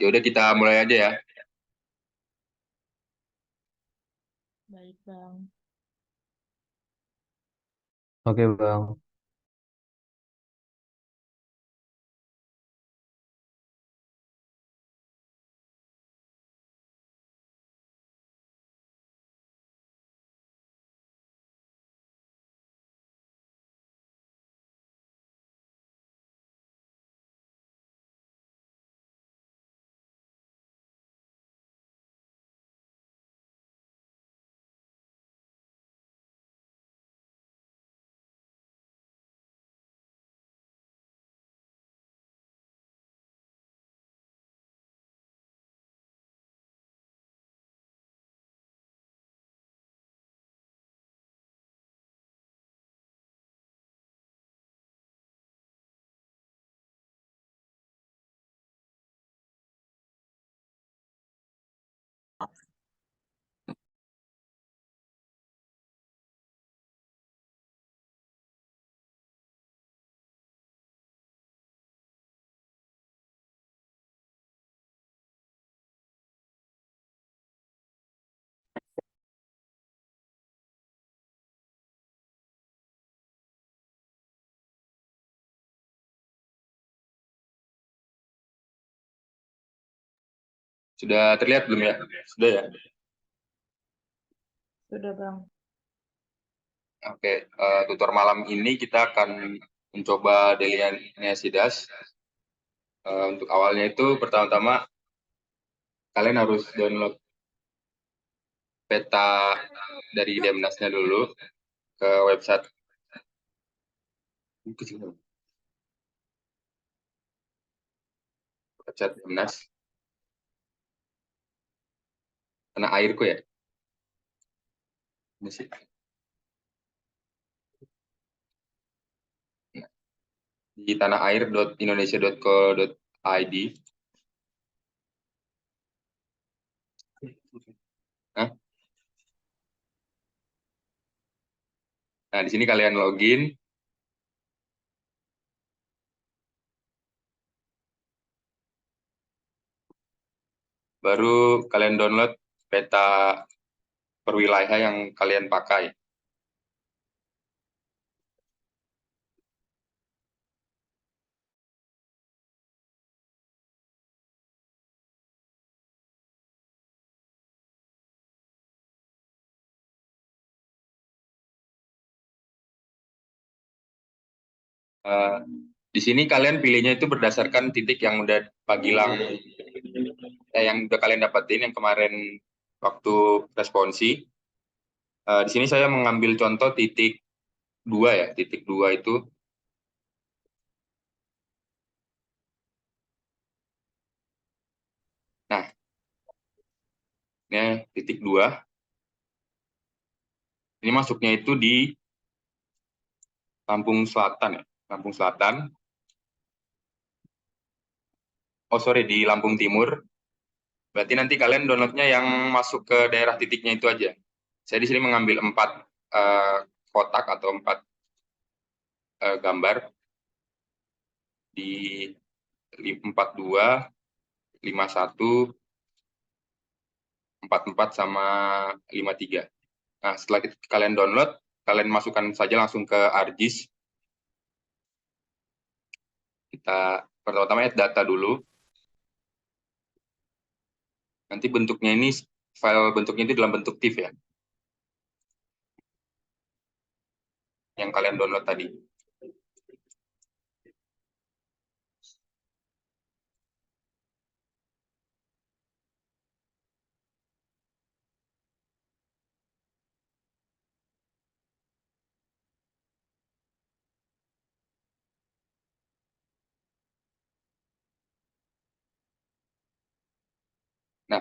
Ya udah kita mulai aja ya. Baik, Bang. Oke Bang, Sudah terlihat belum ya? Sudah ya? Sudah, Bang. Oke, tutor malam ini kita akan mencoba delineasi das. Untuk awalnya itu pertama-tama kalian harus download peta dari Demnasnya dulu ke website Demnas. Tanah airku ya. Ini sih. Di tanahair.indonesia.co.id. Nah, di sini kalian login. Baru kalian download peta per wilayah yang kalian pakai. Eh, di sini kalian pilihnya itu berdasarkan titik yang udah Pak Gilang, yang udah kalian dapetin yang kemarin waktu responsi. Di sini saya mengambil contoh titik 2 ya, titik 2 itu. Nah, ini titik 2. Ini masuknya itu di Lampung Selatan ya, Lampung Selatan. Oh sorry, di Lampung Timur. Berarti nanti kalian downloadnya yang masuk ke daerah titiknya itu aja. Saya di sini mengambil 4 eh, kotak atau 4 gambar di 42, 51, 44 sama 53. Nah, setelah kalian download, kalian masukkan saja langsung ke ArcGIS. Kita pertama-tama add data dulu. Nanti bentuknya ini, file bentuknya itu dalam bentuk TIFF ya, yang kalian download tadi. Nah,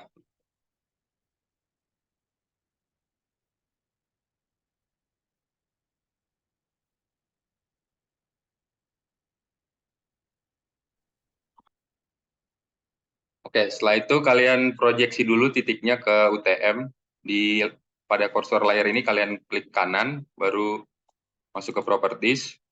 oke, setelah itu kalian proyeksi dulu titiknya ke UTM. Pada kursor layar ini kalian klik kanan, baru masuk ke properties.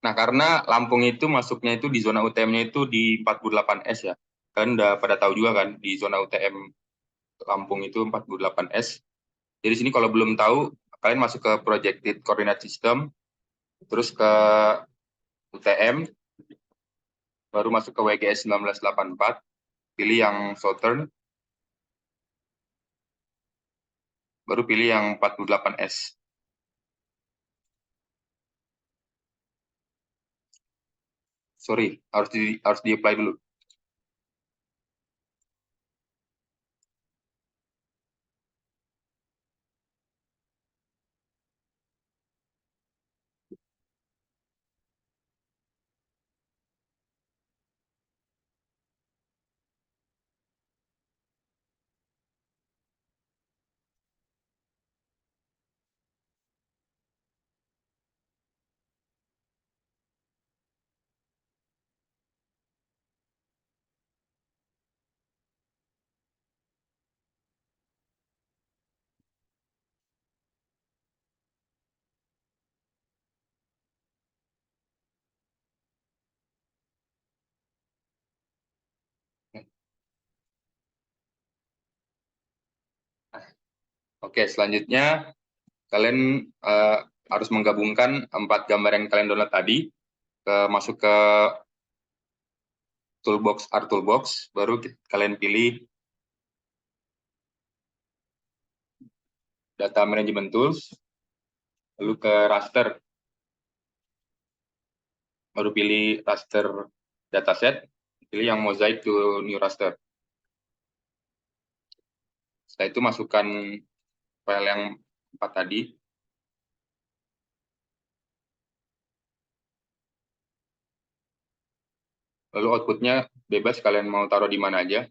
Nah, karena Lampung itu masuknya itu di zona UTM-nya itu di 48S ya. Kalian udah pada tahu juga kan, di zona UTM Lampung itu 48S. Jadi sini kalau belum tahu, kalian masuk ke Projected Coordinate System, terus ke UTM, baru masuk ke WGS 1984, pilih yang Southern, baru pilih yang 48S. Sorry, harus di-apply dulu. Oke, selanjutnya kalian harus menggabungkan 4 gambar yang kalian download tadi, masuk ke toolbox, art toolbox, baru kalian pilih data management tools, lalu ke raster, baru pilih raster dataset, pilih yang mosaic to new raster. Setelah itu masukkan file yang 4 tadi, lalu outputnya bebas, kalian mau taruh di mana aja.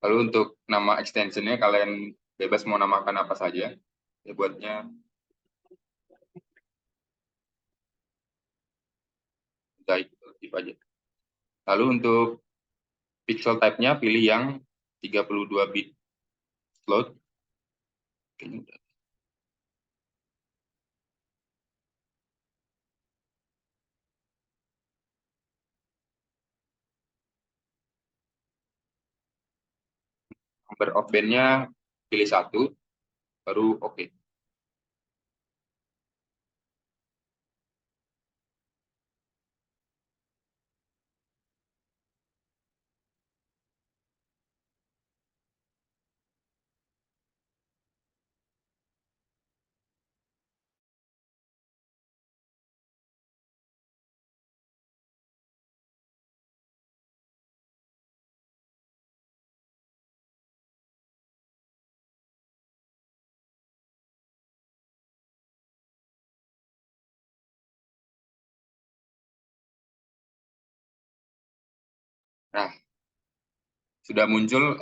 Lalu untuk nama extensionnya kalian bebas mau namakan apa saja. Ya, buatnya mosaic aja. Lalu untuk pixel type-nya pilih yang 32 bit float. Number of band-nya pilih 1, baru oke. Nah, sudah muncul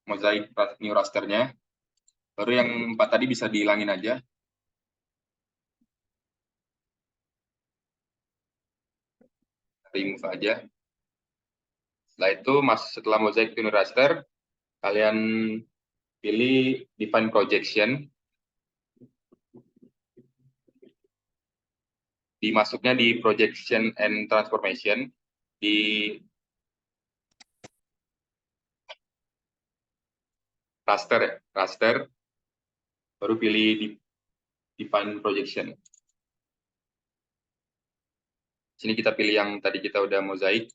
mosaic new rasternya. Baru yang 4 tadi bisa dihilangin aja. Remove aja. Setelah itu, setelah mosaic new raster, kalian pilih define projection. Dimasuknya di projection and transformation. Di raster ya, raster. Baru pilih define projection. Sini kita pilih yang tadi kita udah mosaic.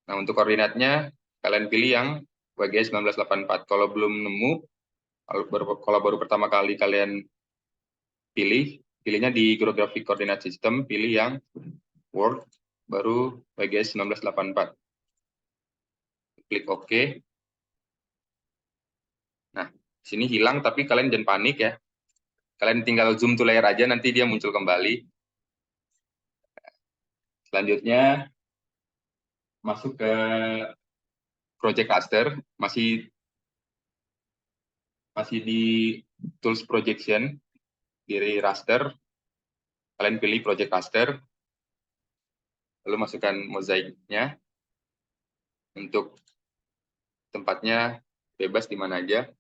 Nah, untuk koordinatnya, kalian pilih yang WGS 1984. Kalau belum nemu, kalau baru pertama kali kalian pilihnya di Geographic Coordinate System, pilih yang World, baru WGS 1984. Klik OK. Nah, sini hilang, tapi kalian jangan panik ya. Kalian tinggal zoom to layer aja, nanti dia muncul kembali. Selanjutnya, masuk ke Project Raster, masih di Tools Projection, dari raster, kalian pilih Project Raster, lalu masukkan mosaiknya, Untuk tempatnya bebas di mana aja.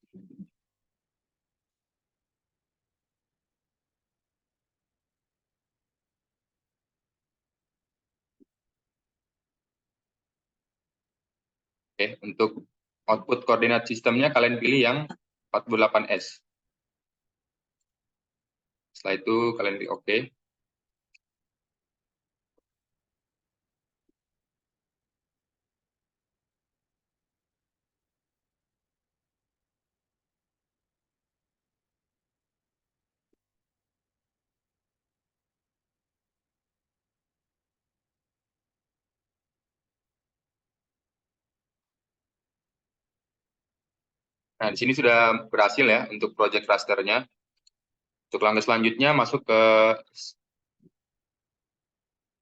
Oke, untuk output koordinat sistemnya kalian pilih yang 48S. Setelah itu kalian pilih OK. Nah, di sini sudah berhasil ya untuk project rasternya. Untuk langkah selanjutnya masuk ke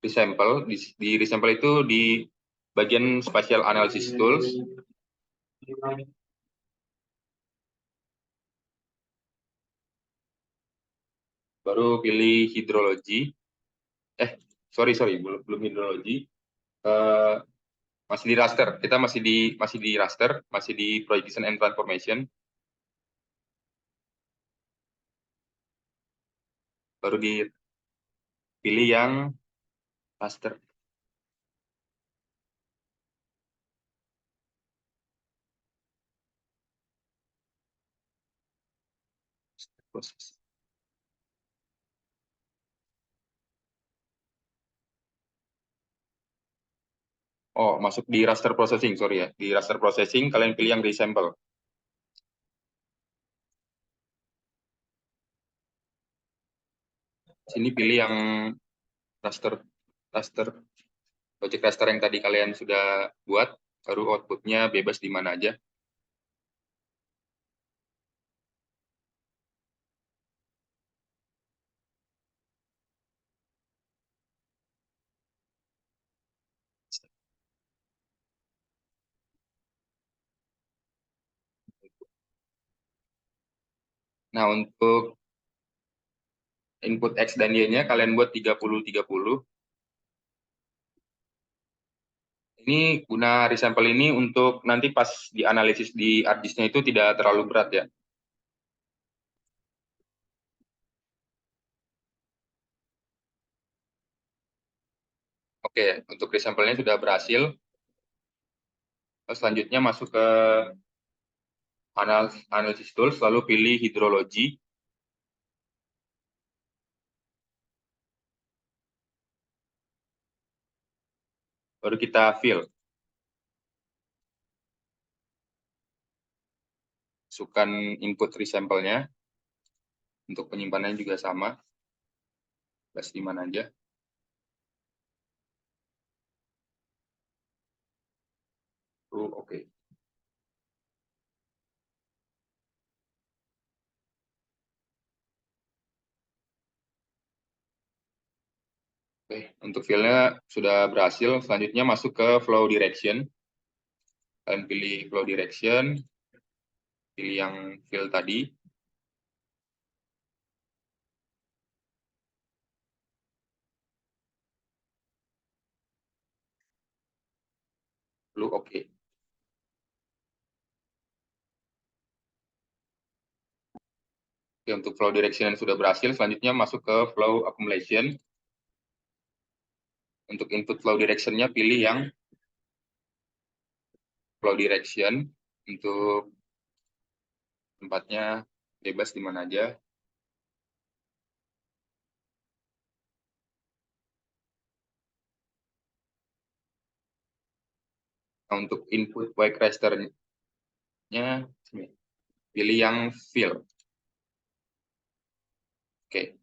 resample. Di resample itu di bagian spatial analysis tools. Baru pilih hidrologi. Sorry, belum hidrologi. Eh, masih di raster. Kita masih di raster, masih di projection and transformation. Baru dipilih yang raster. Proses. Oh, masuk di raster processing, sorry ya. Di raster processing, kalian pilih yang resample. Sini pilih yang raster, raster, project raster yang tadi kalian sudah buat, baru outputnya bebas di mana aja. Nah, untuk input X dan Y-nya kalian buat 30-30. Ini guna resample ini untuk nanti pas dianalisis di hard disk-nya itu tidak terlalu berat ya. Oke, untuk resample-nya sudah berhasil. Selanjutnya masuk ke analysis tools, lalu pilih hidrologi. Baru kita fill. Masukkan input resample-nya. Untuk penyimpanannya juga sama. Bebas di mana aja. Oke. Oke, untuk fill-nya sudah berhasil. Selanjutnya masuk ke flow direction. Kalian pilih flow direction. Pilih yang fill tadi. Lalu oke. Oke, untuk flow direction sudah berhasil. Selanjutnya masuk ke flow accumulation. Untuk input flow direction-nya pilih yang flow direction. Untuk tempatnya bebas di mana aja. Nah, untuk input wake raster-nya pilih yang fill. Oke.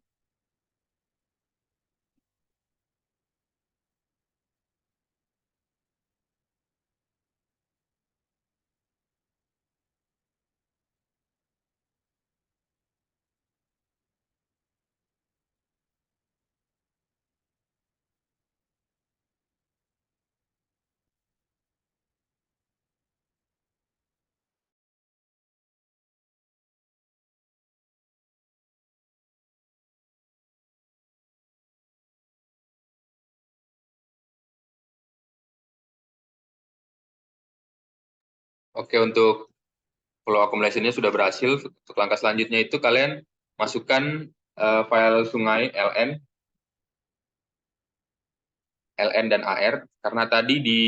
Oke, untuk flow accumulation-nya sudah berhasil. Untuk langkah selanjutnya itu kalian masukkan file sungai LN dan AR, karena tadi di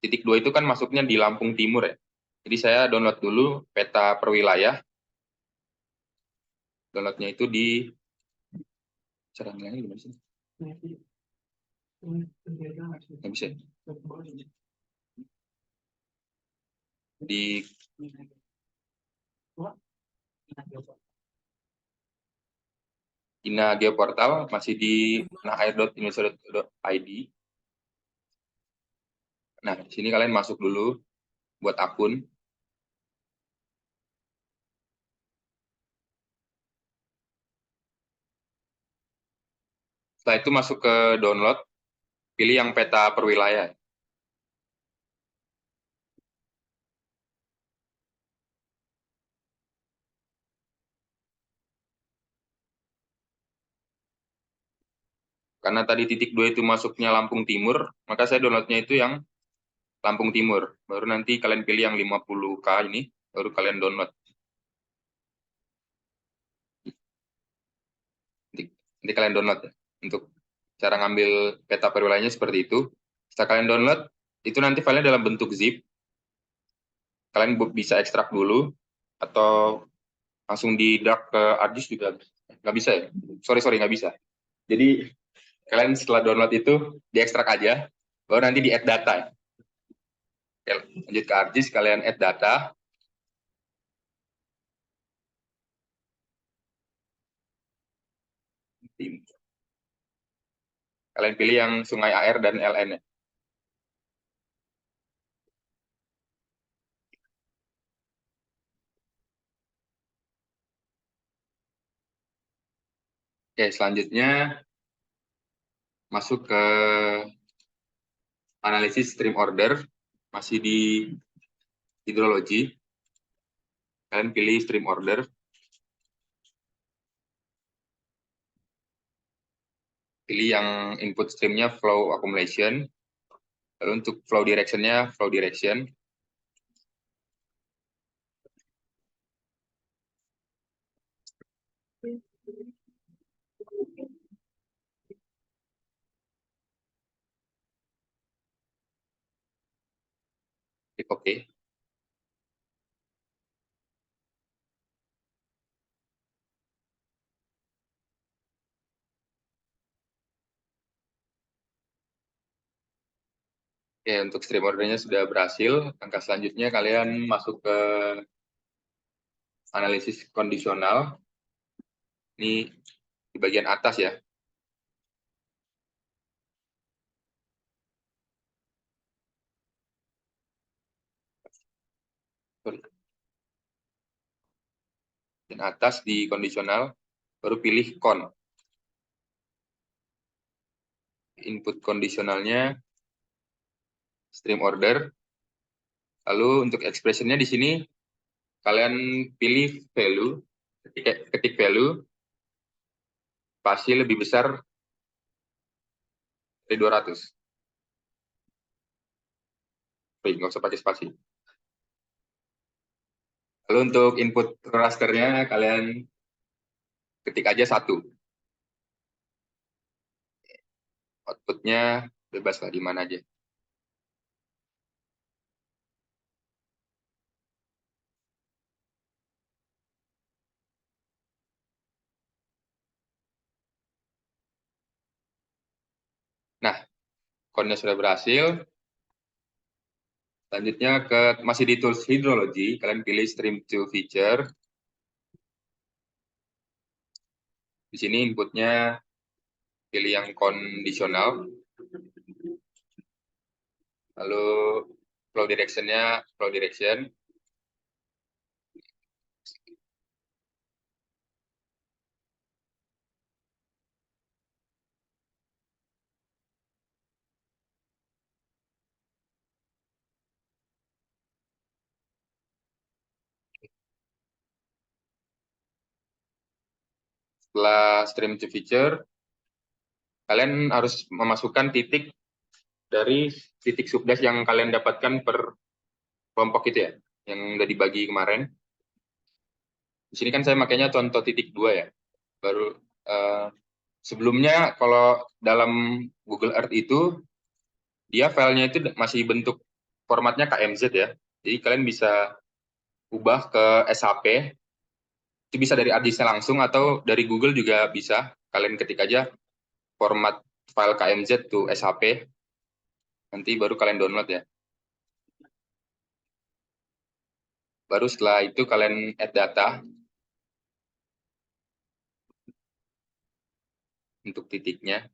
titik 2 itu kan masuknya di Lampung Timur ya. Jadi saya download dulu peta per wilayah. Downloadnya itu di cara ngilangnya gimana sih? Nggak bisa. Di Ina Geoportal masih di nahair.indonesia.id. Nah, di sini kalian masuk dulu buat akun. Setelah itu masuk ke download, pilih yang peta per wilayah. Karena tadi titik 2 itu masuknya Lampung Timur, maka saya downloadnya itu yang Lampung Timur. Baru nanti kalian pilih yang 50K ini, baru kalian download. Nanti kalian download ya. Untuk cara ngambil peta per wilayahnya seperti itu. Setelah kalian download, itu nanti filenya dalam bentuk zip. Kalian bisa ekstrak dulu, atau langsung di drag ke hard disk juga nggak bisa ya. Sorry, nggak bisa. Jadi kalian setelah download itu diekstrak aja, baru nanti di add data ya. Oke, lanjut ke hard disk, kalian add data. Kalian pilih yang Sungai AR dan LN ya. Oke, selanjutnya masuk ke analisis stream order, masih di hidrologi. Kalian pilih stream order. Pilih yang input streamnya flow accumulation. Lalu untuk flow directionnya flow direction. Klik OK. Oke, untuk stream ordernya sudah berhasil. Langkah selanjutnya kalian masuk ke analisis kondisional. Ini di bagian atas ya. Sorry. Bagian atas di kondisional, baru pilih con. Input kondisionalnya stream order. Lalu untuk expressionnya di sini kalian pilih value, ketik value, spasi lebih besar dari 200. Oke, nggak usah pakai spasi. Lalu untuk input rasternya kalian ketik aja 1. Outputnya bebas lah di mana aja. Nah, connya sudah berhasil. Selanjutnya masih di tools hidrologi, kalian pilih stream to feature. Di sini inputnya pilih yang kondisional. Lalu flow directionnya flow direction. Setelah stream to feature, kalian harus memasukkan titik dari titik subdash yang kalian dapatkan per kelompok itu ya, yang udah dibagi kemarin. Di sini kan saya makanya contoh titik 2 ya. Baru sebelumnya kalau dalam Google Earth itu dia filenya itu masih bentuk formatnya KMZ ya. Jadi kalian bisa ubah ke SHP. Itu bisa dari harddisknya langsung atau dari Google juga bisa. Kalian ketik aja format file KMZ to SHP. Nanti baru kalian download ya. Baru setelah itu kalian add data untuk titiknya.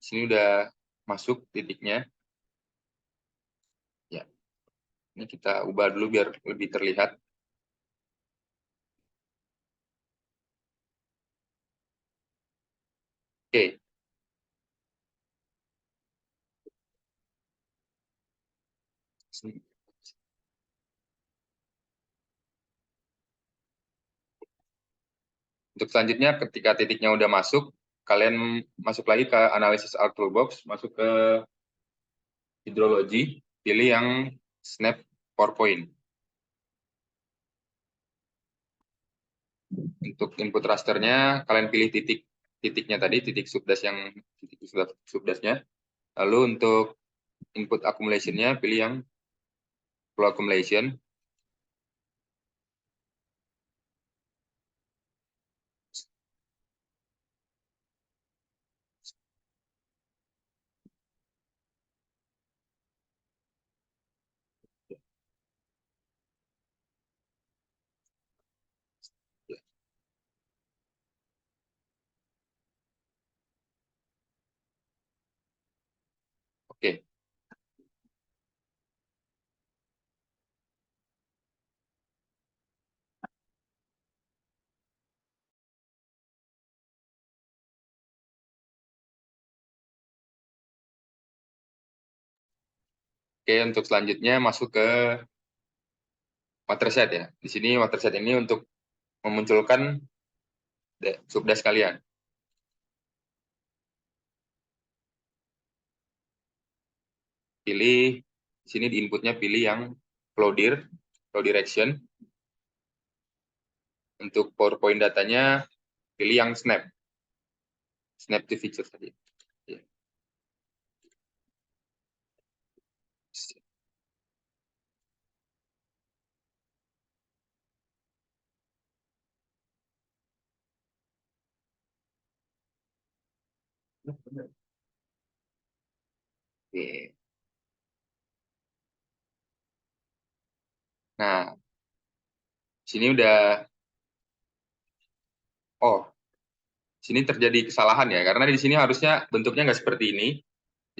Sini udah masuk titiknya. Ya, ini kita ubah dulu biar lebih terlihat. Oke. Untuk selanjutnya, ketika titiknya udah masuk, kalian masuk lagi ke analisis Arc Toolbox, masuk ke hidrologi, pilih yang Snap PowerPoint. Untuk input rasternya, kalian pilih titiknya tadi, titik subdas yang titik subdasnya. Lalu untuk input accumulation-nya, pilih yang flow accumulation. Oke. Oke, untuk selanjutnya masuk ke watershed ya. Di sini watershed ini untuk memunculkan subdas kalian. Pilih di sini di inputnya pilih yang flow direction. Untuk PowerPoint datanya pilih yang snap to feature tadi. Ya. Oke. Nah, sini udah sini terjadi kesalahan ya, karena di sini harusnya bentuknya nggak seperti ini.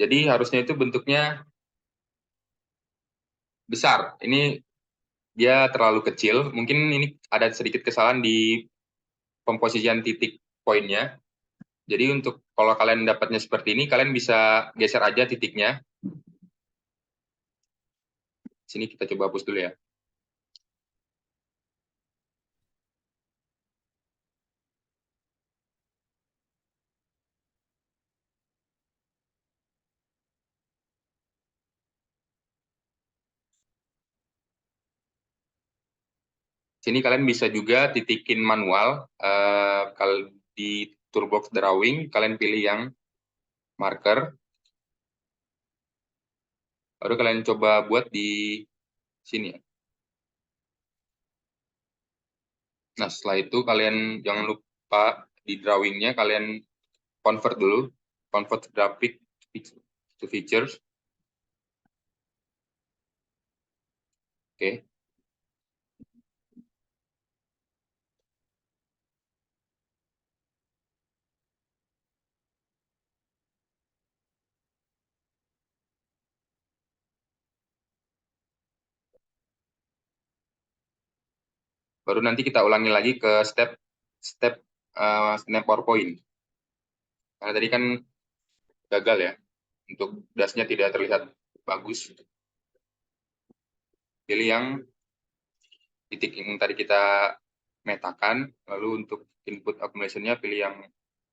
Jadi harusnya itu bentuknya besar. Ini dia terlalu kecil. Mungkin ini ada sedikit kesalahan di pemposisian titik poinnya. Jadi untuk kalau kalian dapatnya seperti ini, kalian bisa geser aja titiknya. Sini kita coba hapus dulu ya. Sini kalian bisa juga titikin manual. Kalau di Toolbox Drawing, kalian pilih yang marker. Baru kalian coba buat di sini ya. Nah, setelah itu kalian jangan lupa di drawingnya kalian convert dulu. Convert graphic to features. Oke. Baru nanti kita ulangi lagi ke step step snap PowerPoint. Karena tadi kan gagal ya, untuk dasnya tidak terlihat bagus. Pilih yang titik yang tadi kita metakan, lalu untuk input accumulation-nya pilih yang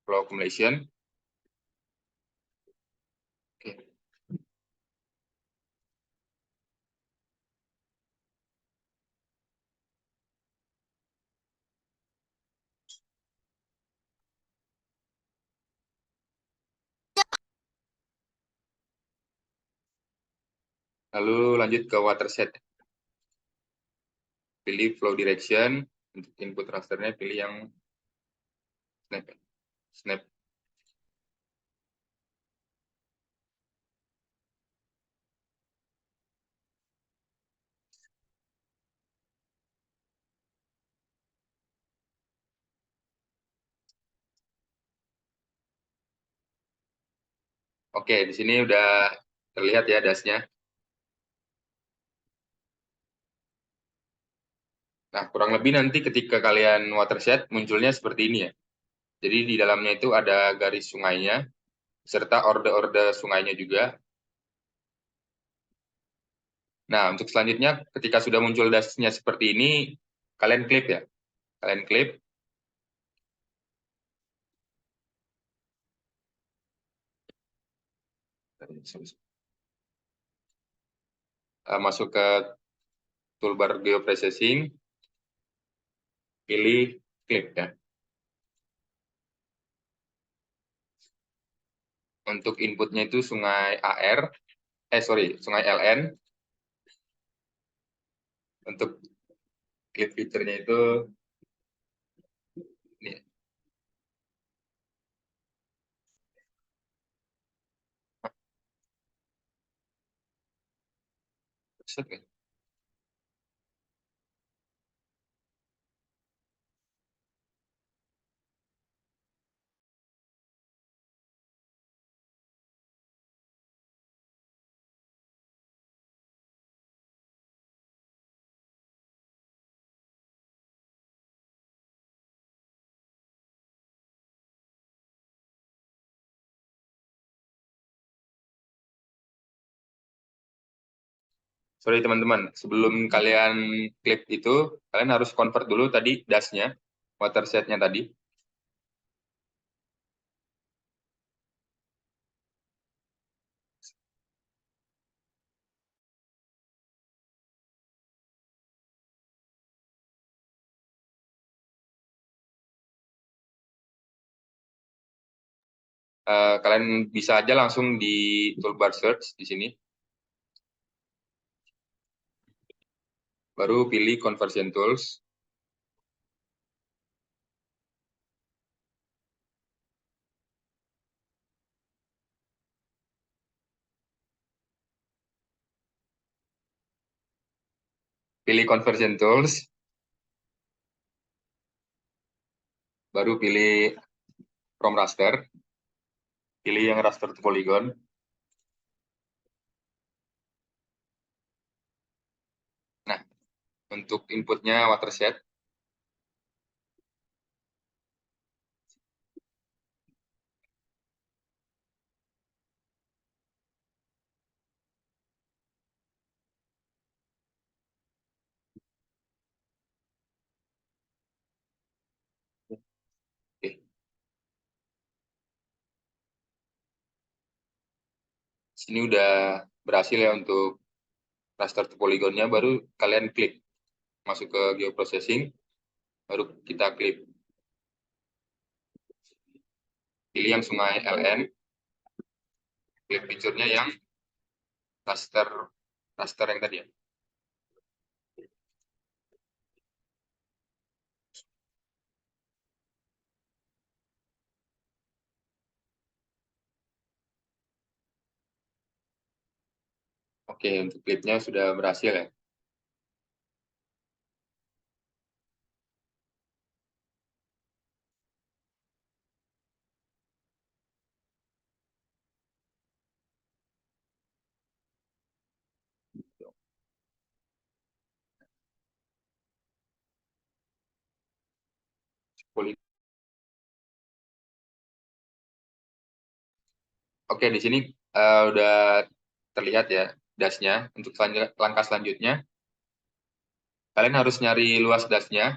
flow accumulation. Oke. Lalu lanjut ke watershed. Pilih flow direction, untuk input rasternya pilih yang snap. Snap. Oke, di sini udah terlihat ya dasnya. Nah, kurang lebih nanti ketika kalian watershed munculnya seperti ini ya. Jadi di dalamnya itu ada garis sungainya, serta orde-orde sungainya juga. Nah, untuk selanjutnya ketika sudah muncul dasnya seperti ini, kalian klik ya. Kalian klik, masuk ke toolbar geoprocessing, pilih klik ya. Untuk inputnya itu sungai AR, sungai LN. Untuk klik feature-nya itu ini. Set ya. Sorry teman-teman, sebelum kalian klik itu, kalian harus convert dulu tadi dasnya, watershed-nya tadi. Kalian bisa aja langsung di toolbar search di sini, baru pilih conversion tools, pilih conversion tools, baru pilih from raster, pilih yang raster to polygon. Nah, untuk inputnya watershed, oke. Sini udah berhasil ya untuk raster to polygonnya, baru kalian klik masuk ke geoprocessing, baru kita klik pilih yang sungai LN, klik feature-nya yang raster raster yang tadi ya. Oke, untuk klipnya sudah berhasil ya. Poly Oke, di sini udah terlihat ya dasnya. Untuk langkah selanjutnya, kalian harus nyari luas dasnya.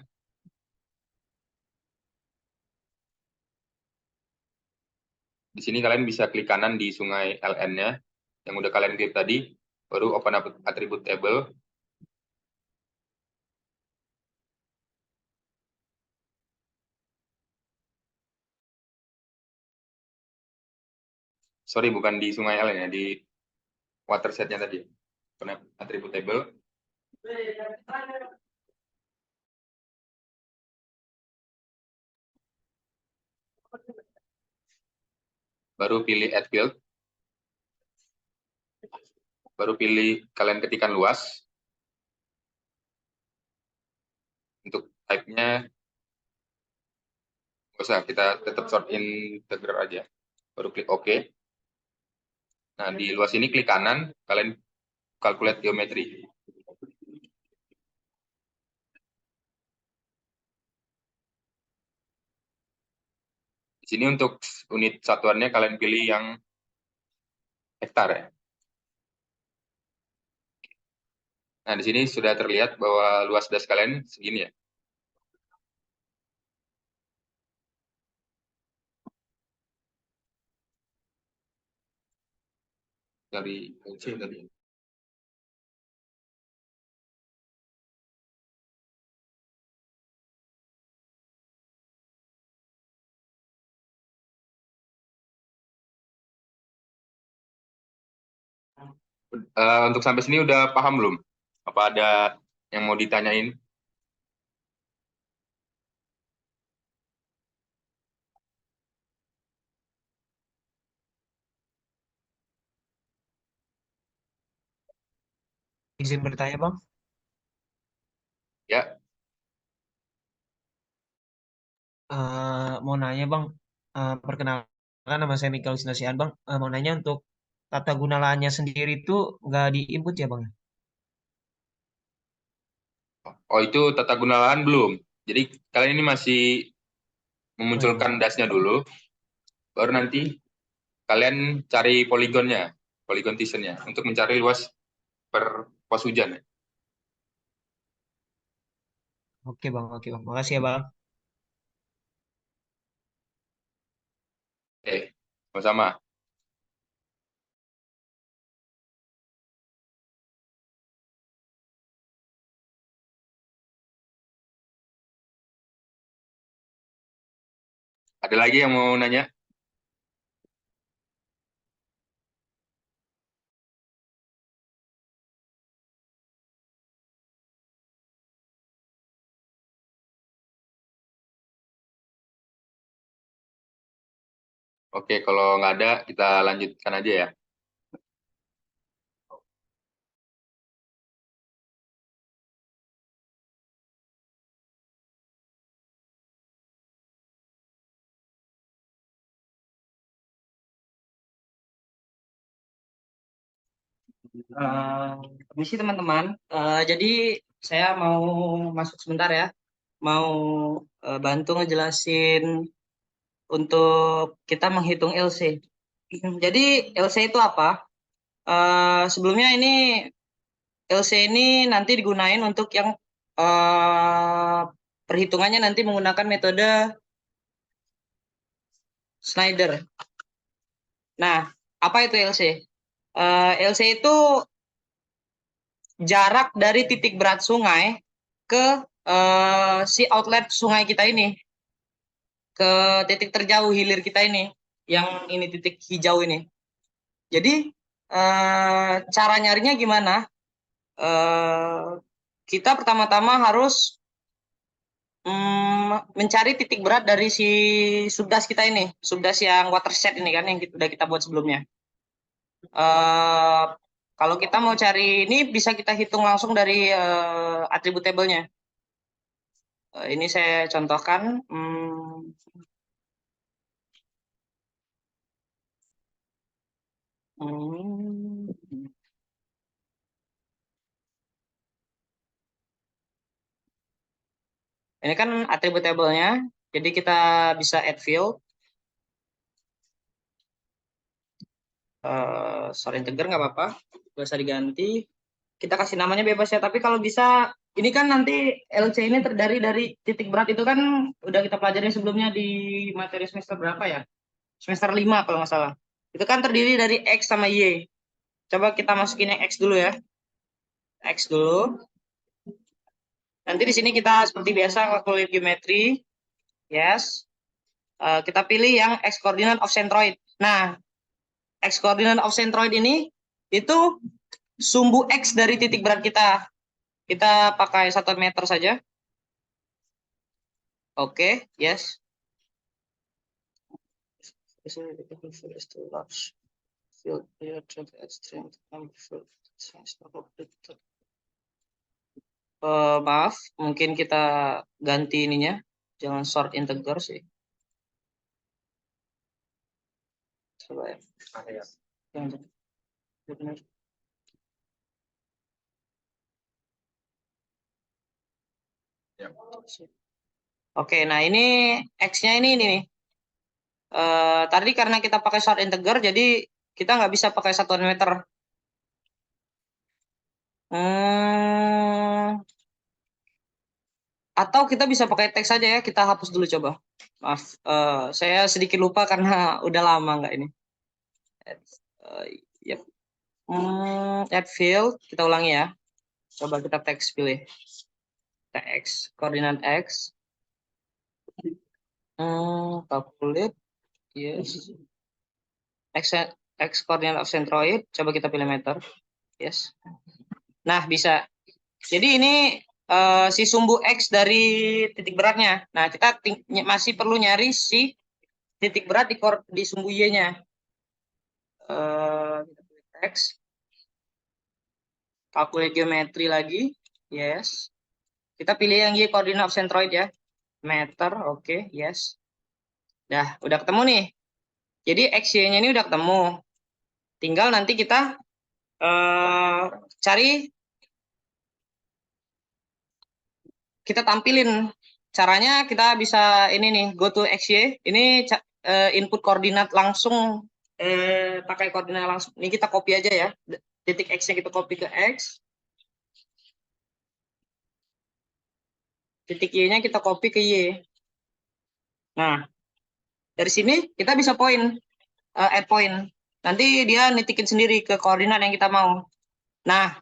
Di sini kalian bisa klik kanan di sungai LN-nya, yang udah kalian klik tadi, baru open attribute table. Sorry, bukan di sungai LN ya, di waterset-nya tadi. Open attribute table. Baru pilih add field. Baru pilih kalian ketikkan luas. Untuk type-nya, nggak usah, kita tetap sort integer aja. Baru klik OK. Nah, di luas ini klik kanan, kalian calculate geometry. Di sini untuk unit satuannya kalian pilih yang hektar ya. Nah, di sini sudah terlihat bahwa luas das kalian segini ya. Dari LC tadi. Untuk sampai sini udah paham belum? Apa ada yang mau ditanyain? Izin bertanya, Bang. Ya, Mau nanya, Bang. Perkenalkan, nama saya Mikael Sinasian, Bang. Mau nanya untuk tata guna lahannya sendiri itu nggak di-input ya, Bang? oh itu tata guna lahan belum. Jadi kalian ini masih Oh, memunculkan iya. dasnya dulu, baru nanti kalian cari poligonnya, poligon tisennya, untuk mencari luas per pos hujan ya. Oke, Bang. Oke, Bang. Makasih ya, Bang. Oke, sama-sama. Ada lagi yang mau nanya? Oke, kalau nggak ada, kita lanjutkan aja ya. Permisi teman-teman. Jadi saya mau masuk sebentar ya. Mau bantu ngejelasin untuk kita menghitung LC. Jadi LC itu apa? Sebelumnya ini LC ini nanti digunain untuk yang perhitungannya nanti menggunakan metode Schneider. Nah, apa itu LC? LC itu jarak dari titik berat sungai ke si outlet sungai kita ini, ke titik terjauh hilir kita ini, yang ini titik hijau ini. Jadi cara nyarinya gimana? Kita pertama-tama harus mencari titik berat dari si subdas kita ini, subdas yang watershed ini kan, yang udah kita buat sebelumnya. Kalau kita mau cari ini bisa kita hitung langsung dari atribut tabelnya. Ini saya contohkan. Ini kan atribut tabelnya, jadi kita bisa add field. Sorry integer nggak apa-apa, nggak usah diganti. Kita kasih namanya bebas ya, tapi kalau bisa ini kan nanti LC ini terdiri dari titik berat itu kan udah kita pelajari sebelumnya di materi semester berapa ya? Semester 5 kalau nggak salah. Itu kan terdiri dari X sama Y. Coba kita masukin yang X dulu ya. X dulu. Nanti di sini kita seperti biasa kalkulasi geometri. Yes. Kita pilih yang X coordinate of centroid. Nah, X coordinate of centroid ini itu sumbu X dari titik berat kita. Kita pakai 1 meter saja. Oke, yes. Maaf, mungkin kita ganti ininya. Jangan short integer sih. Coba ya. Jangan. Benar. Ya. Oke, nah ini X-nya ini nih. Tadi karena kita pakai short integer, jadi kita nggak bisa pakai 1 meter. Atau kita bisa pakai teks saja ya, kita hapus dulu coba. Maaf, saya sedikit lupa karena udah lama nggak ini. Yep. Add field, kita ulangi ya. Coba kita teks pilih. X, koordinat X. Calculate, yes. X koordinat of centroid, coba kita pilih meter. Yes. Nah, bisa. Jadi ini si sumbu X dari titik beratnya. Nah, kita masih perlu nyari si titik berat di sumbu Y-nya. Kita pilih X. Kalkulasi geometri lagi. Yes. Kita pilih yang Y koordinat of centroid ya. Meter, oke, yes. Dah, udah ketemu nih. Jadi XY-nya ini udah ketemu. Tinggal nanti kita cari, kita tampilin. Caranya kita bisa ini nih, go to XY. Ini input koordinat langsung, pakai koordinat langsung. Ini kita copy aja ya. Titik X-nya kita copy ke X. Titik Y-nya kita copy ke Y. Nah, dari sini kita bisa add point. Nanti dia nitikin sendiri ke koordinat yang kita mau. Nah,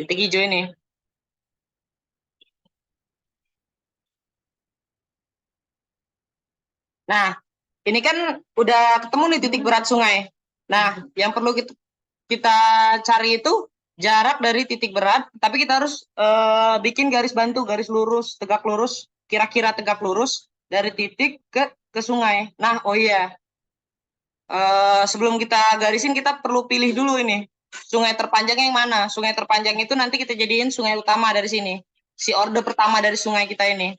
titik hijau ini. Nah, ini kan udah ketemu nih titik berat sungai. Nah, yang perlu kita cari itu jarak dari titik berat, tapi kita harus bikin garis bantu, garis lurus, tegak lurus, kira-kira tegak lurus dari titik ke sungai. Nah, oh iya, sebelum kita garisin kita perlu pilih dulu ini sungai terpanjangnya yang mana. Sungai terpanjang itu nanti kita jadiin sungai utama dari sini. Si orde pertama dari sungai kita ini.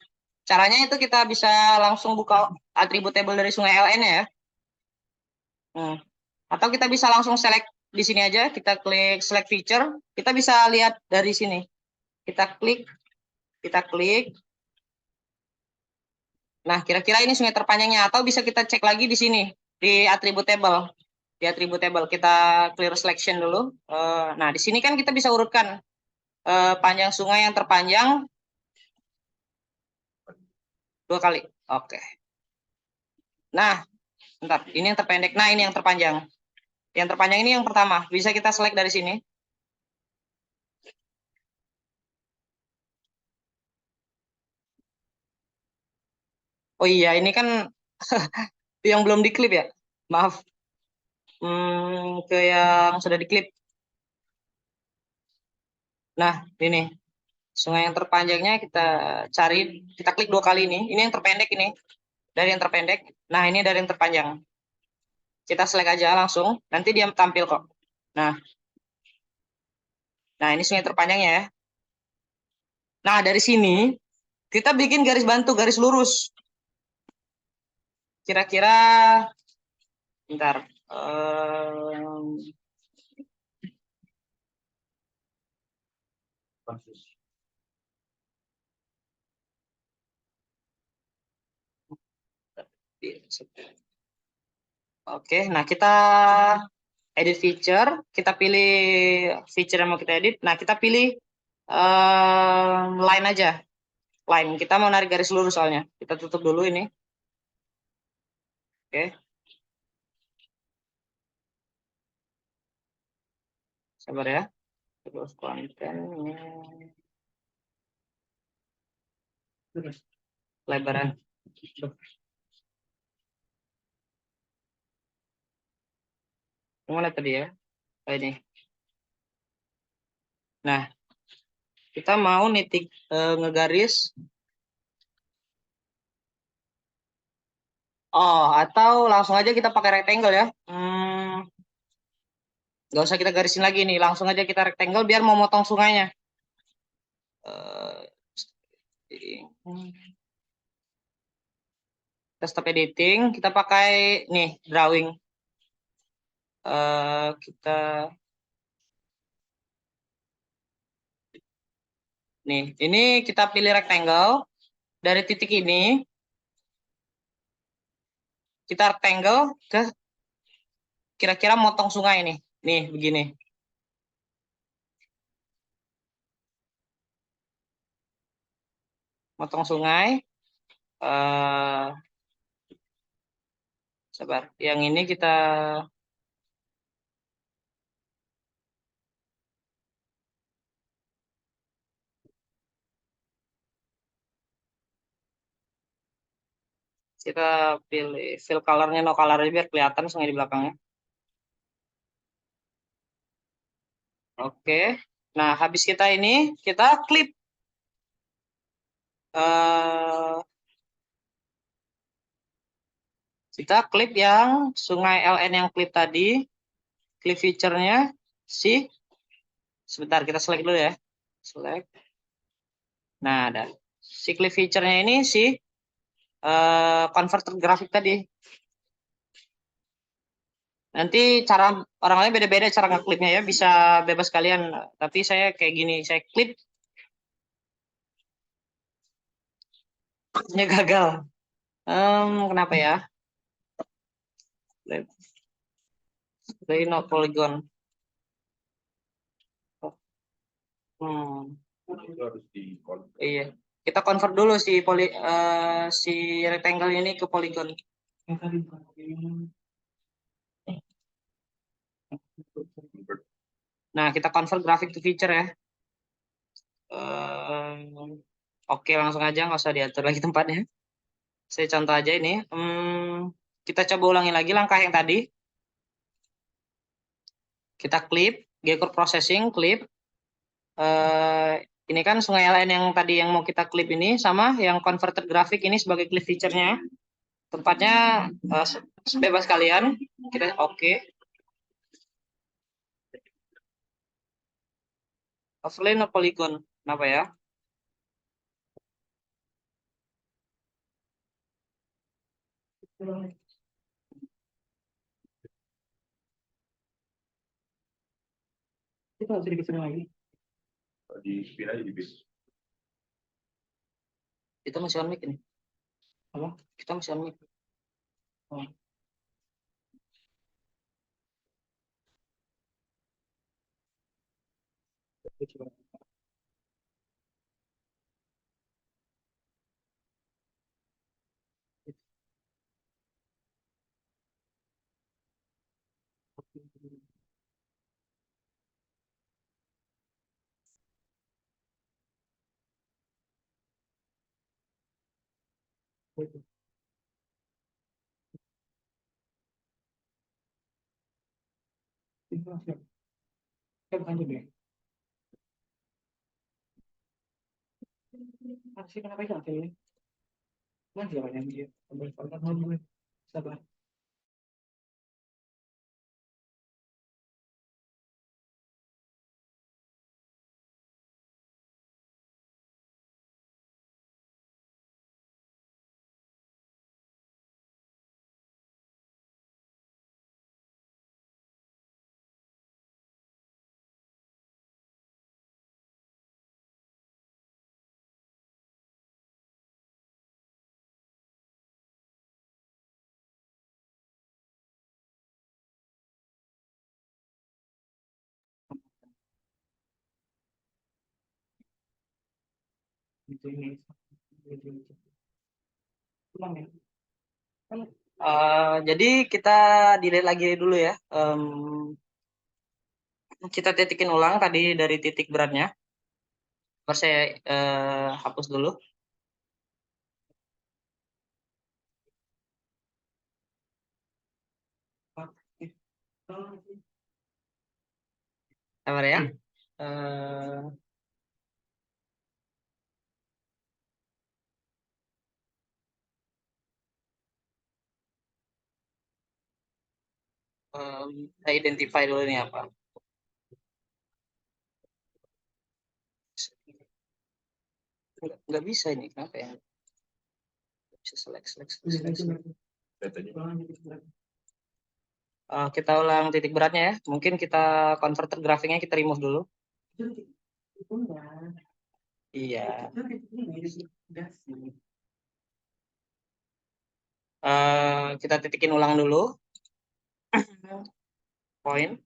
Caranya itu kita bisa langsung buka atribut table dari sungai LN ya. Atau kita bisa langsung select di sini aja, kita klik select feature, kita bisa lihat dari sini. Kita klik. Nah, kira-kira ini sungai terpanjangnya, atau bisa kita cek lagi di sini di atribut table. Di atribut table kita clear selection dulu. Nah, di sini kan kita bisa urutkan panjang sungai yang terpanjang 2 kali. Oke. Nah, bentar, ini yang terpendek. Nah, ini yang terpanjang. Yang terpanjang ini yang pertama. Bisa kita select dari sini. Oh iya, ini kan yang belum diklip ya. Maaf. Ke yang sudah diklip. Nah, ini. Sungai yang terpanjangnya kita cari, kita klik 2 kali ini. Ini yang terpendek ini. Dari yang terpendek. Nah, ini dari yang terpanjang. Kita select aja langsung. Nanti dia tampil kok. Nah. Nah, ini sungai terpanjangnya ya. Nah, dari sini kita bikin garis bantu, garis lurus. Kira-kira bentar. Oke, nah kita edit feature, kita pilih feature yang mau kita edit. Nah, kita pilih line aja. Line, kita mau narik garis lurus soalnya. Kita tutup dulu ini. Oke. Sabar ya. Terus kontennya. Lebaran. Mana tadi ya? Oh, ini. Nah, kita mau nitik ngegaris. Oh, atau langsung aja kita pakai rectangle ya. Nggak usah kita garisin lagi nih, langsung aja kita rectangle biar mau motong sungainya. Kita stop editing, kita pakai nih drawing. Kita nih, ini kita pilih rectangle dari titik ini. Kita rectangle ke kira-kira motong sungai nih. Nih, begini. Motong sungai. Sabar. Yang ini kita pilih fill colornya no color aja biar kelihatan sungai di belakangnya. Oke. Nah, habis kita ini kita klip. Kita klip yang sungai LN yang klip tadi, klip feature-nya si, sebentar kita select dulu ya, select. Nah, ada si klip feature-nya ini si converter grafik tadi. Nanti cara orang lain beda-beda cara ngeklipnya ya, bisa bebas kalian. Tapi saya kayak gini, saya klip, nya gagal. Kenapa ya? Play no polygon. Itu harus di Iya, kita convert dulu si rectangle ini ke polygon. Nah, kita convert graphic to feature ya. Oke, langsung aja, nggak usah diatur lagi tempatnya. Saya contoh aja ini. Kita coba ulangi lagi langkah yang tadi. Kita klip, Gecko processing, klip. Ini kan sungai LN yang tadi yang mau kita klip ini, sama yang converted grafik ini sebagai klip feature-nya. Tempatnya bebas kalian. Kita oke. Overlay no polygon. Kenapa ya? Kita harus dikasih lagi. di spin aja di bis. Kita masih on mic ini. Apa? Kita masih on mic. Oh. Masih kenapa ini? Masih apa yang dia? Sabar. Jadi kita delete lagi dulu ya. Kita titikin ulang tadi dari titik beratnya. Terus saya hapus dulu. Sabar ya. Saya identify dulu ini apa. Nggak bisa ini, kenapa ya? Bisa select. Kita ulang titik beratnya ya. Mungkin kita converter grafiknya kita remove dulu. Iya. Kita titikin ulang dulu. Poin.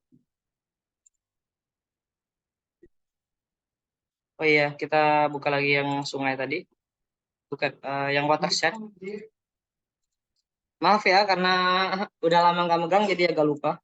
Oh iya, kita buka lagi yang sungai tadi. Bukan, yang watershed. Maaf ya, karena udah lama nggak megang jadi agak lupa.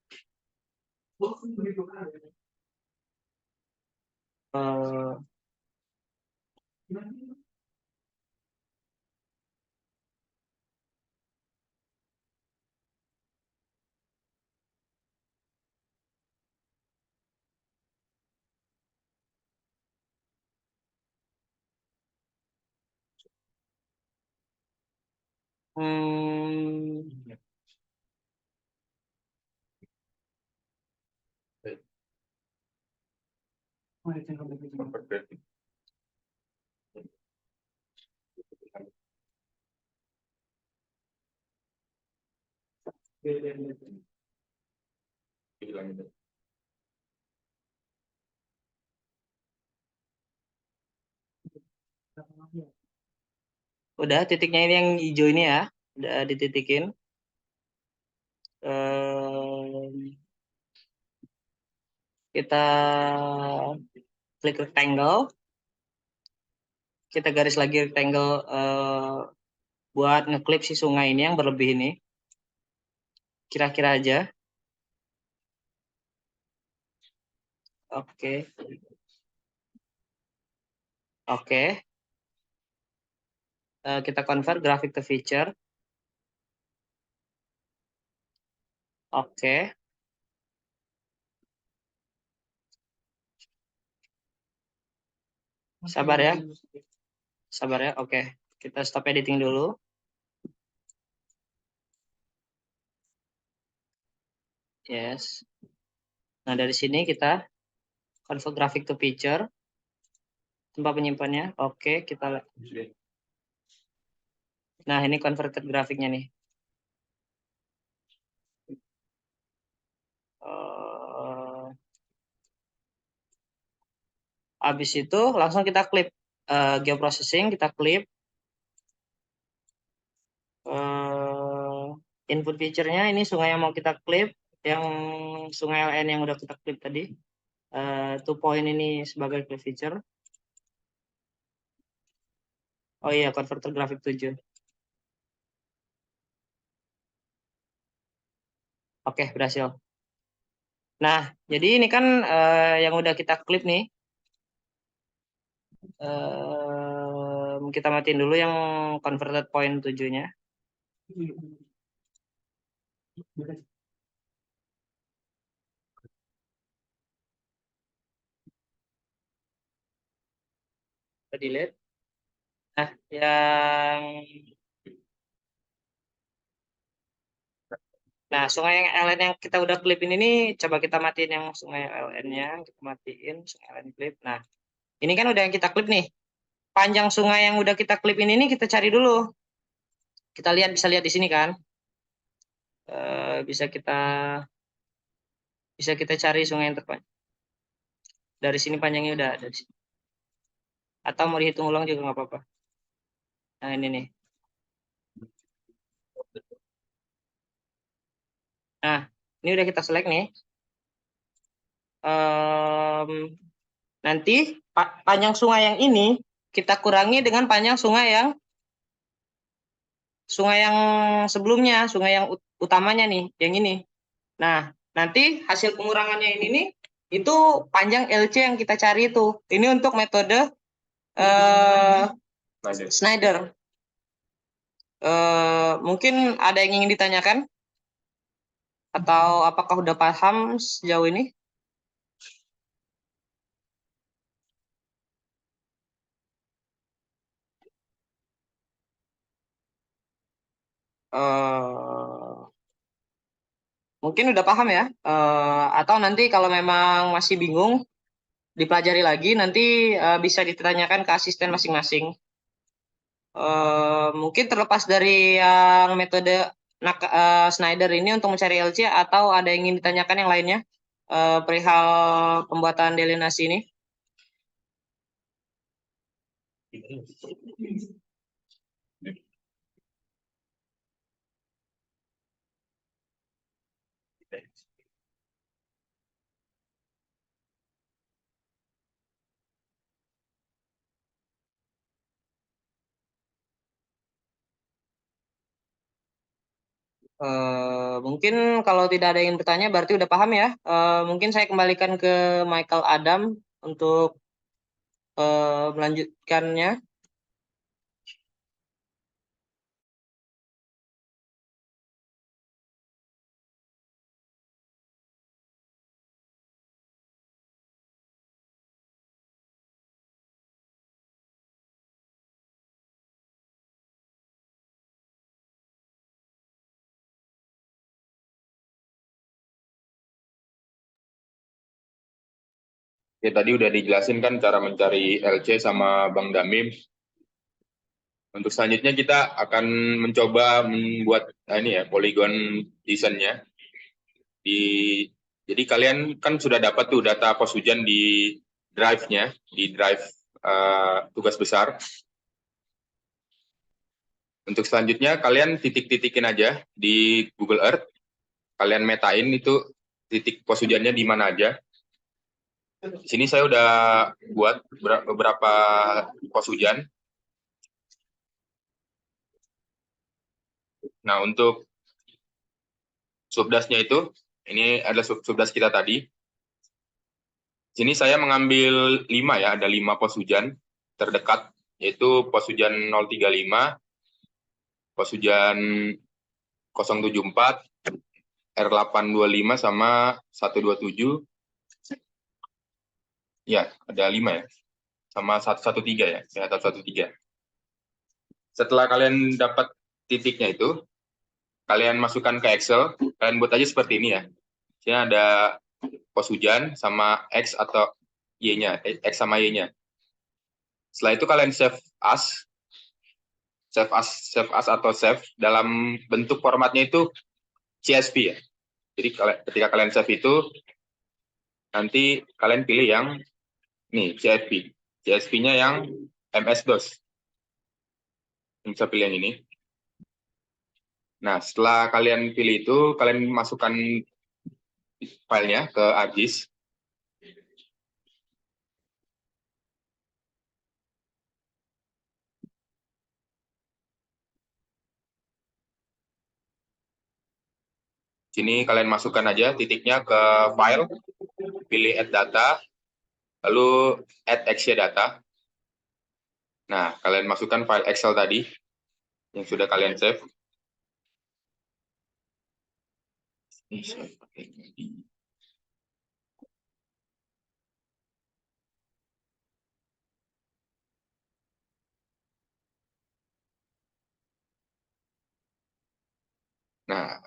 Udah, titiknya ini yang hijau ini ya, udah dititikin. Kita klik rectangle, kita garis lagi rectangle buat ngeklip si sungai ini yang berlebih ini, kira-kira aja. Oke. Kita convert graphic to feature. Oke. Sabar ya. Oke, kita stop editing dulu. Yes. Nah, dari sini kita convert graphic to feature. Tempat penyimpannya. Oke, kita. Nah, ini converted grafiknya nih. Habis itu langsung kita klip geoprocessing, kita klip input feature-nya ini sungai yang mau kita klip, yang sungai LN yang udah kita klip tadi. 2 point ini sebagai clip feature. Oh iya, converter grafik 7. Oke, berhasil. Nah, jadi ini kan yang udah kita klip nih. Kita matiin dulu yang converted point 7-nya. Kita delete. Nah, sungai yang LN yang kita udah klip ini nih, coba kita matiin yang sungai LN-nya, kita matiin sungai LN klip. Nah, ini kan udah yang kita klip nih. Panjang sungai yang udah kita klip ini nih kita cari dulu. Kita lihat, bisa lihat di sini kan. Bisa kita cari sungai yang terpanjang. Dari sini panjangnya udah ada di sini. Atau mau dihitung ulang juga nggak apa-apa. Nah, ini nih. Nah, ini udah kita select nih. Nanti panjang sungai yang ini kita kurangi dengan panjang sungai yang sebelumnya, sungai yang utamanya nih, yang ini. Nah, nanti hasil pengurangannya ini nih, itu panjang LC yang kita cari itu. Ini untuk metode Schneider. Mungkin ada yang ingin ditanyakan? Atau apakah udah paham sejauh ini? Mungkin udah paham ya? Atau nanti kalau memang masih bingung, dipelajari lagi, nanti bisa ditanyakan ke asisten masing-masing. Mungkin terlepas dari yang metode Schneider ini untuk mencari LC, atau ada yang ingin ditanyakan yang lainnya perihal pembuatan delineasi ini? Mungkin kalau tidak ada yang ingin bertanya, berarti udah paham ya. Mungkin saya kembalikan ke Michael Adam untuk melanjutkannya. Ya, tadi udah dijelasin kan cara mencari LC sama Bang Damim. Untuk selanjutnya kita akan mencoba membuat ini ya polygon desainnya. Jadi kalian kan sudah dapat tuh data pos hujan di drive-nya, di drive tugas besar. Untuk selanjutnya kalian titik-titikin aja di Google Earth. Kalian metain itu titik pos hujannya di mana aja. Di sini saya udah buat beberapa pos hujan. Nah, untuk subdasnya itu, ini adalah subdas kita tadi. Sini saya mengambil 5 ya, ada 5 pos hujan terdekat, yaitu pos hujan 035, pos hujan 074, R825 sama 127. Ya, ada 5 ya. Sama 113 ya, 113. Setelah kalian dapat titiknya itu, kalian masukkan ke Excel, kalian buat aja seperti ini ya. Sini ada pos hujan sama X atau Y-nya, X sama Y-nya. Setelah itu kalian save as atau save dalam bentuk formatnya itu CSV ya. Jadi ketika kalian save itu, nanti kalian pilih yang nih CSV. CSV-nya yang MS-DOS. Bisa pilih yang ini. Nah, setelah kalian pilih itu, kalian masukkan filenya ke ArcGIS. Sini kalian masukkan aja titiknya ke file, pilih add data, lalu add XY data. Nah, kalian masukkan file Excel tadi yang sudah kalian save. Nah,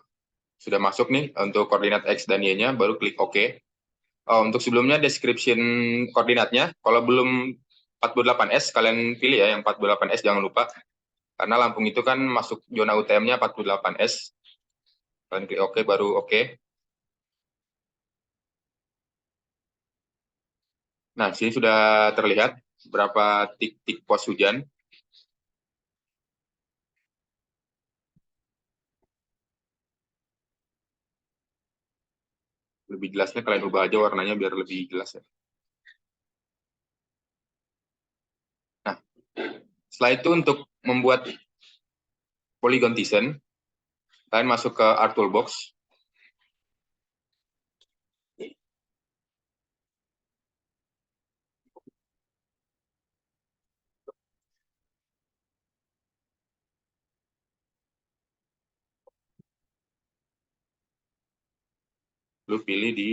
sudah masuk nih untuk koordinat X dan Y-nya, baru klik OK. Oh, untuk sebelumnya description koordinatnya, kalau belum 48S, kalian pilih ya yang 48S, jangan lupa. Karena Lampung itu kan masuk zona UTM-nya 48S. Kalian klik OK, baru OK. Nah, sini sudah terlihat berapa titik pos hujan. Lebih jelasnya kalian ubah aja warnanya biar lebih jelas ya. Nah, Setelah itu untuk membuat polygon-tizen, kalian masuk ke Art Toolbox. Lalu pilih di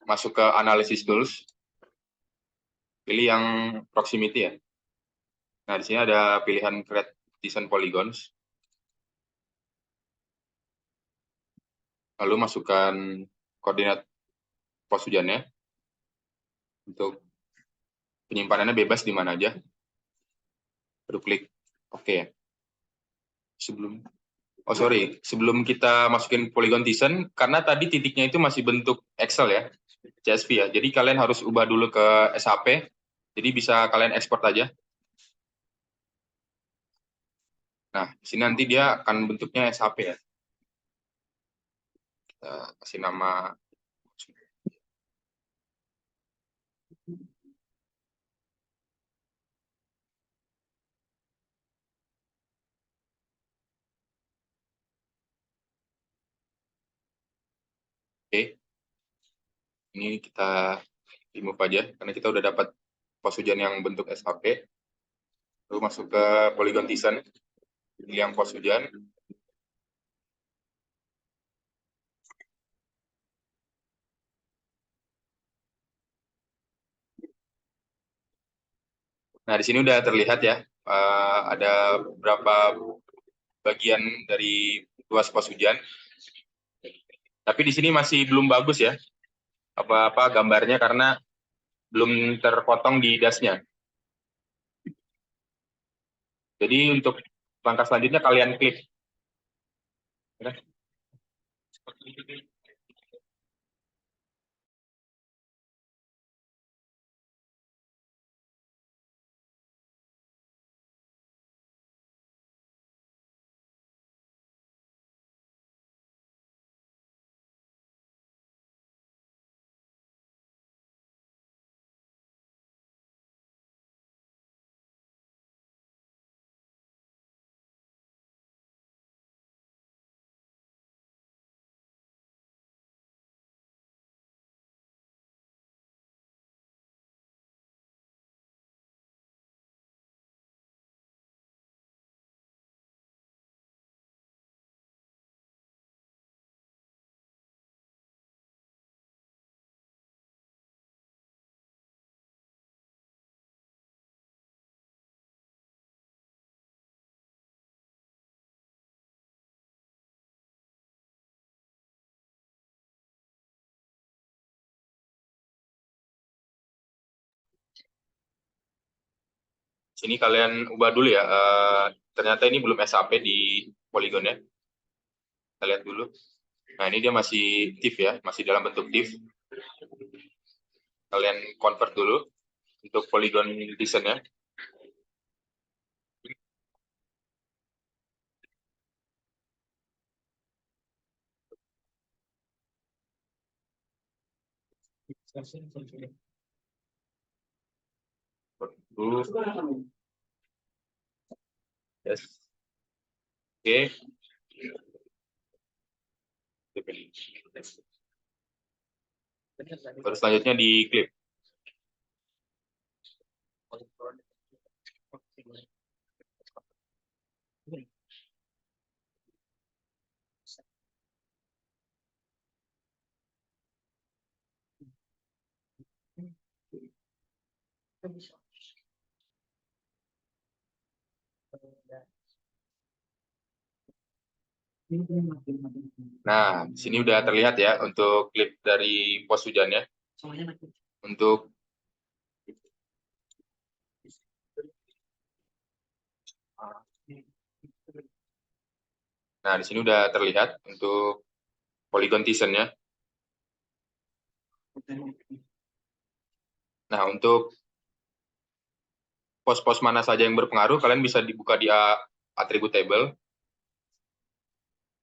masuk ke Analysis Tools. Pilih yang Proximity ya. Nah, di sini ada pilihan Create Tizen Polygons. Lalu masukkan koordinat pos hujannya. Untuk penyimpanannya bebas di mana aja. Baru klik OK ya. Sebelum kita masukin Polygon Tizen, karena tadi titiknya itu masih bentuk Excel ya, CSV ya. Jadi kalian harus ubah dulu ke SHP. Jadi bisa kalian ekspor aja. Nah, di sini nanti dia akan bentuknya SHP ya. Kita kasih nama. Oke. Ini kita remove aja, karena kita udah dapat pos hujan yang bentuk SHP. Lalu masuk ke Polygon Tizen. Pilih yang pos hujan. Nah, di sini udah terlihat ya, ada beberapa bagian dari luas pos hujan. Tapi di sini masih belum bagus ya, apa-apa gambarnya karena belum terpotong di dasnya. Jadi untuk langkah selanjutnya kalian klik. Sini kalian ubah dulu ya. Ternyata ini belum SHP di Polygon ya. Kita lihat dulu. Nah, ini dia masih TIFF ya, masih dalam bentuk TIFF. Kalian convert dulu untuk Polygon Tizen ya. Dulu. Yes. Oke. Baru selanjutnya di clip. Nah, di sini udah terlihat ya untuk klip dari pos hujannya. Untuk Nah, di sini udah terlihat untuk polygon Thyssen-nya. Nah, untuk pos-pos mana saja yang berpengaruh, kalian bisa dibuka di attribute table.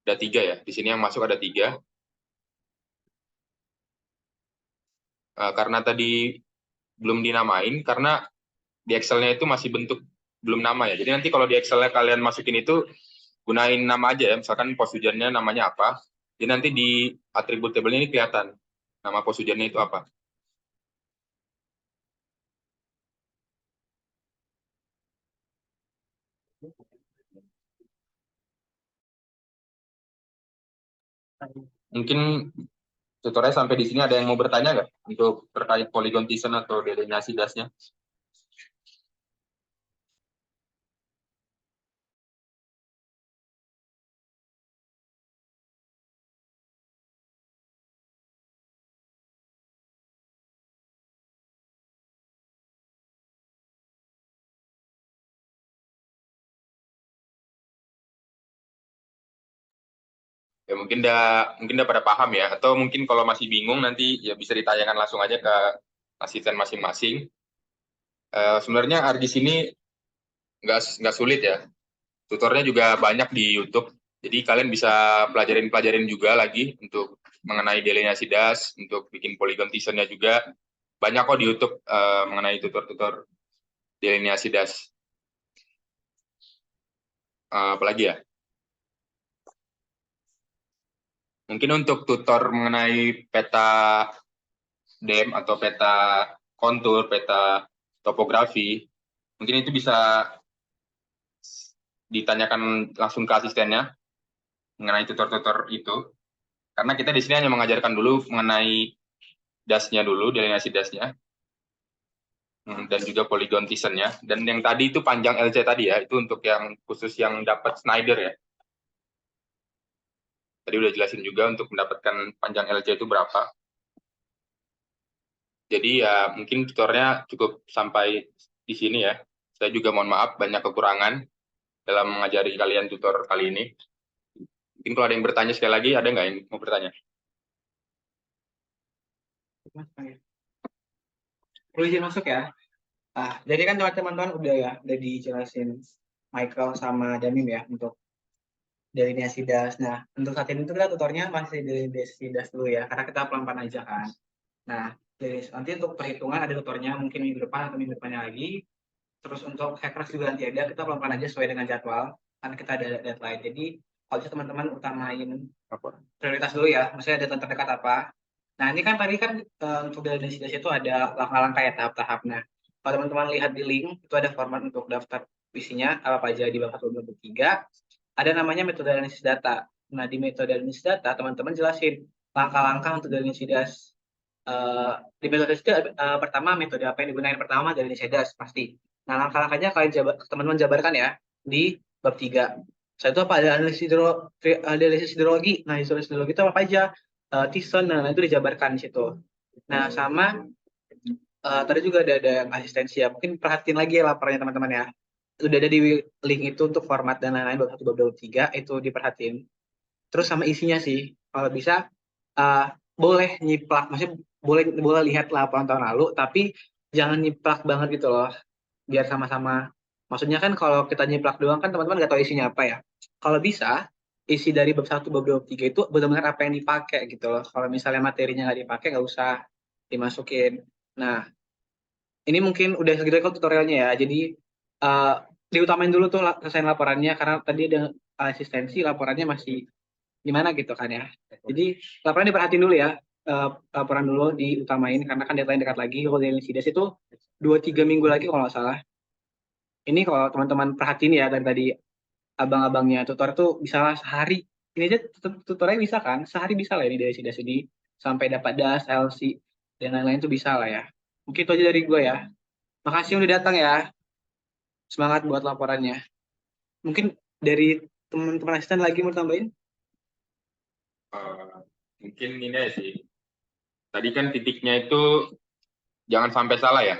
Ada 3 ya, di sini yang masuk ada 3. Karena tadi belum dinamain, karena di Excel-nya itu masih bentuk belum nama ya. Jadi nanti kalau di Excel-nya kalian masukin itu, gunain nama aja ya. Misalkan pos hujannya namanya apa. Jadi nanti di attribute table-nya ini kelihatan nama pos hujannya itu apa. Mungkin tutorial sampai di sini ada yang mau bertanya nggak untuk terkait polygon Thyssen atau delineasi dasnya? Ya mungkin udah pada paham ya, atau mungkin kalau masih bingung nanti ya bisa ditanyakan langsung aja ke asisten masing-masing. Sebenarnya ArcGIS ini nggak sulit ya, tutornya juga banyak di YouTube, jadi kalian bisa pelajarin juga lagi untuk mengenai delineasi das, untuk bikin polygon Thyssen-nya juga banyak kok di YouTube mengenai tutor-tutor delineasi das. Apalagi ya, mungkin untuk tutor mengenai peta DEM atau peta kontur, peta topografi, mungkin itu bisa ditanyakan langsung ke asistennya mengenai tutor-tutor itu. Karena kita di sini hanya mengajarkan dulu mengenai dasnya dulu, delineasi dasnya, dan juga polygon Thyssen-nya. Dan yang tadi itu panjang LC tadi ya, itu untuk yang khusus yang dapat Snyder ya. Tadi udah jelasin juga untuk mendapatkan panjang LC itu berapa. Jadi ya mungkin tutornya cukup sampai di sini ya. Saya juga mohon maaf banyak kekurangan dalam mengajari kalian tutor kali ini. Mungkin kalau ada yang bertanya sekali lagi, ada nggak yang mau bertanya? Perlu izin masuk ya. Jadi kan teman-teman udah dijelasin Michael sama Damim ya untuk delineasi das. Nah, untuk saat ini itu kita tutornya masih delineasi das dulu ya, karena kita pelan-pelan aja kan. Nah, nanti untuk perhitungan ada tutornya mungkin minggu depan atau minggu depannya lagi. Terus untuk hackers juga nanti ada, kita pelan-pelan aja sesuai dengan jadwal, karena kita ada deadline. Jadi, kalau bisa teman-teman utamain prioritas dulu ya, maksudnya deadline terdekat apa. Nah, ini kan tadi kan untuk delineasi das itu ada langkah-langkah ya, tahap-tahap. Nah, kalau teman-teman lihat di link, itu ada format untuk daftar isinya, apa aja di bab 1, 2, 3. Ada namanya metode analisis data. Nah, di metode analisis data, teman-teman jelasin langkah-langkah untuk delineasi das. Di metode itu pertama metode apa yang digunakan pertama delineasi das pasti. Nah, langkah-langkahnya kalian teman-teman jabarkan ya di bab 3. Satu apa ada analisis hidrologi. Nah, analisis hidrologi itu apa aja? Thyssen, nah itu dijabarkan di situ. Nah, sama tadi juga ada yang asistensi ya. Mungkin perhatiin lagi ya laporannya teman-teman ya. Udah ada di link itu untuk format dan lain-lain bab 1, bab 2, bab 3 itu diperhatiin. Terus sama isinya sih, kalau bisa boleh nyiplak, maksudnya boleh lihat laporan tahun lalu, tapi jangan nyiplak banget gitu loh, biar sama-sama. Maksudnya kan kalau kita nyiplak doang kan teman-teman nggak tahu isinya apa ya. Kalau bisa isi dari bab 1, bab 2, bab 3 itu benar-benar apa yang dipakai gitu loh. Kalau misalnya materinya nggak dipakai nggak usah dimasukin. Nah, ini mungkin udah segitu kok tutorialnya ya. Jadi uh, diutamain dulu tuh selesai laporannya, karena tadi ada asistensi laporannya masih gimana gitu kan ya. Jadi laporan diperhatiin dulu ya. Laporan dulu diutamain karena kan deadline dekat lagi. Kalau dari SIDAS itu 2-3 minggu lagi kalau nggak salah. Ini kalau teman-teman perhatiin ya dari tadi abang-abangnya tutor tuh bisa lah sehari. Ini aja tutornya bisa kan? Sehari bisa lah ini dari SIDAS ini sampai dapat DAS, LC dan lain-lain tuh bisa lah ya. Mungkin itu aja dari gue ya. Makasih udah datang ya. Semangat buat laporannya. Mungkin dari teman-teman asisten lagi mau tambahin? Mungkin ini aja sih. Tadi kan titiknya itu jangan sampai salah ya.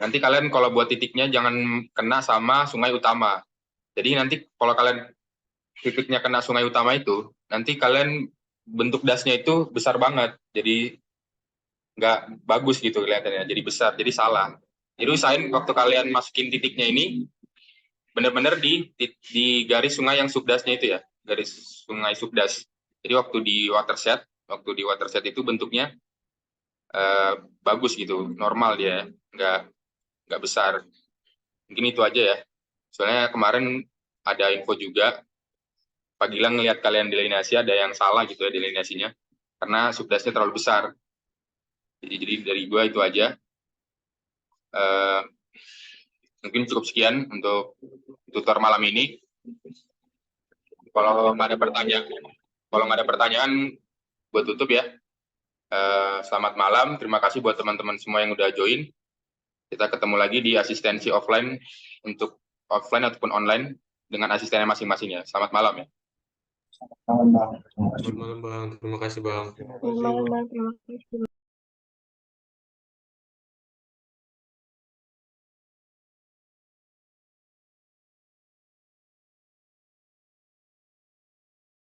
Nanti kalian kalau buat titiknya jangan kena sama sungai utama. Jadi nanti kalau kalian titiknya kena sungai utama itu, nanti kalian bentuk dasnya itu besar banget. Jadi nggak bagus gitu kelihatannya. Jadi besar, jadi salah. Jadi usahain waktu kalian masukin titiknya ini, benar-benar di garis sungai yang subdasnya itu ya, garis sungai subdas. Jadi waktu di watershed itu bentuknya bagus gitu, normal dia, nggak besar. Mungkin itu aja ya. Soalnya kemarin ada info juga, Pak Gilang ngelihat kalian delineasi ada yang salah gitu ya delineasinya, karena subdasnya terlalu besar. Jadi dari gua itu aja. Mungkin cukup sekian untuk tutor malam ini. Kalau nggak ada pertanyaan, buat tutup ya. Selamat malam, terima kasih buat teman-teman semua yang udah join. Kita ketemu lagi di asistensi offline untuk offline ataupun online dengan asistennya masing-masing ya. Selamat malam ya. Selamat malam, Bang. Terima kasih, Bang. Selamat malam, Bang. Terima kasih.